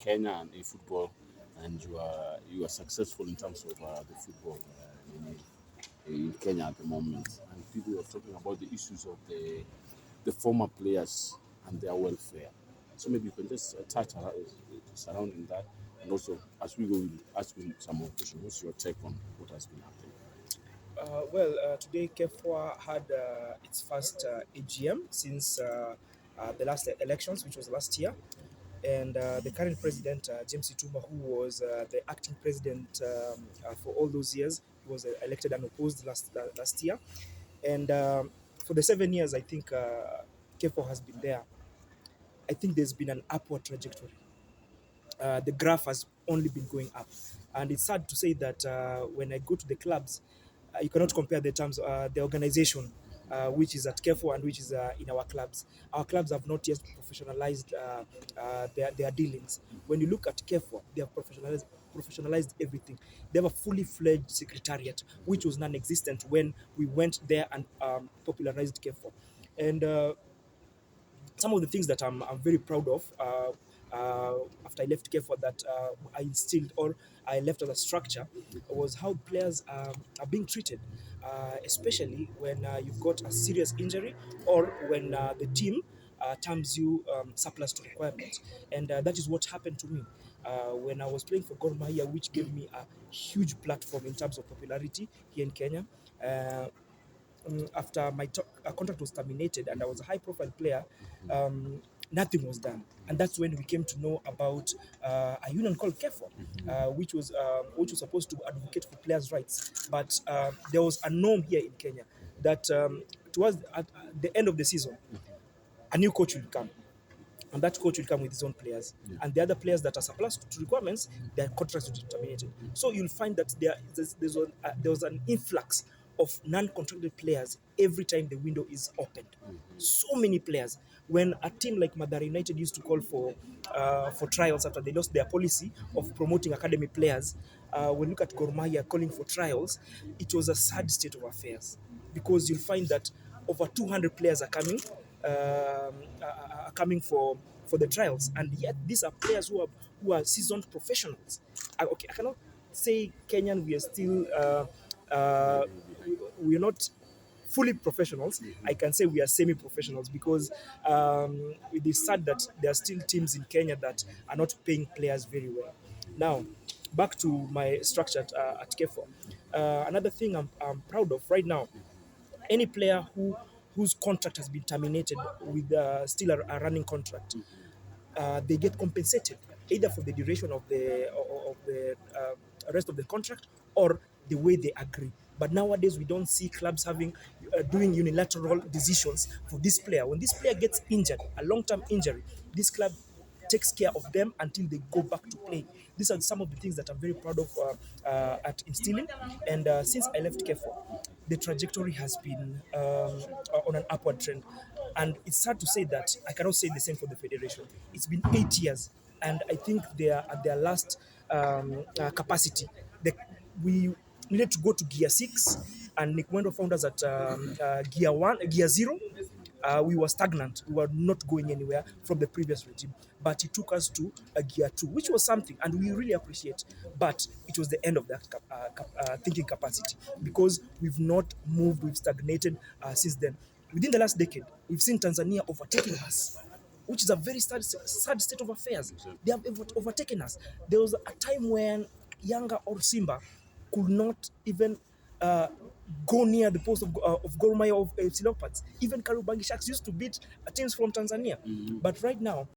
Kenya and in football, and you are successful in terms of the football in Kenya at the moment. And people are talking about the issues of the former players and their welfare. So maybe you can just touch surrounding that, and also as we go, we'll ask you some more questions. What's your take on what has been happening? Today KEFWA had its first AGM since the last elections, which was last year. And the current president, James Ituma, who was the acting president for all those years, he was elected and opposed last year. And for the 7 years, I think KEFWA has been there. I think there's been an upward trajectory. The graph has only been going up. And it's sad to say that when I go to the clubs, you cannot compare the terms, the organization, which is at KEFO and which is in our clubs. Our clubs have not yet professionalized their dealings. When you look at KEFO, they have professionalized everything. They have a fully fledged secretariat, which was non-existent when we went there and popularized KEFO. And some of the things that I'm very proud of after I left KEFA that I instilled or I left as a structure was how players are being treated, especially when you've got a serious injury or when the team terms you surplus to requirements. And that is what happened to me when I was playing for Gor Mahia, which gave me a huge platform in terms of popularity here in Kenya. After my contract was terminated and I was a high profile player, nothing was done. And that's when we came to know about a union called KEFO, which was supposed to advocate for players' rights. But there was a norm here in Kenya that towards at the end of the season, a new coach will come. And that coach will come with his own players. Yeah. And the other players that are surplus to requirements, their contracts will be terminated. So you'll find that there was an influx of non-contracted players every time the window is opened. So many players. When a team like Madara United used to call for trials after they lost their policy of promoting academy players, when you look at Gor Mahia calling for trials, it was a sad state of affairs because you'll find that over 200 players are coming for the trials, and yet these are players who are seasoned professionals. Okay, I cannot say Kenyan we are still we are not fully professionals. I can say we are semi-professionals because it is sad that there are still teams in Kenya that are not paying players very well. Now, back to my structure at KEFO. Another thing I'm proud of right now, any player whose contract has been terminated with still a running contract, they get compensated either for the duration of the rest of the contract or the way they agree. But nowadays, we don't see clubs doing unilateral decisions for this player. When this player gets injured, a long-term injury, this club takes care of them until they go back to play. These are some of the things that I'm very proud of at instilling. And since I left KEFO, the trajectory has been on an upward trend. And it's sad to say that I cannot say the same for the federation. It's been 8 years, and I think they are at their last capacity. We needed to go to gear 6, and Nick Mwendo found us at gear 0. We were stagnant. We were not going anywhere from the previous regime. But it took us to a gear 2, which was something, and we really appreciate. But it was the end of that thinking capacity because we've not moved, we've stagnated since then. Within the last decade, we've seen Tanzania overtaking us, which is a very sad state of affairs. They have overtaken us. There was a time when Yanga or Simba could not even go near the post of Gor Mahia of FC Leopards. Even Kariobangi Sharks used to beat teams from Tanzania. But right now,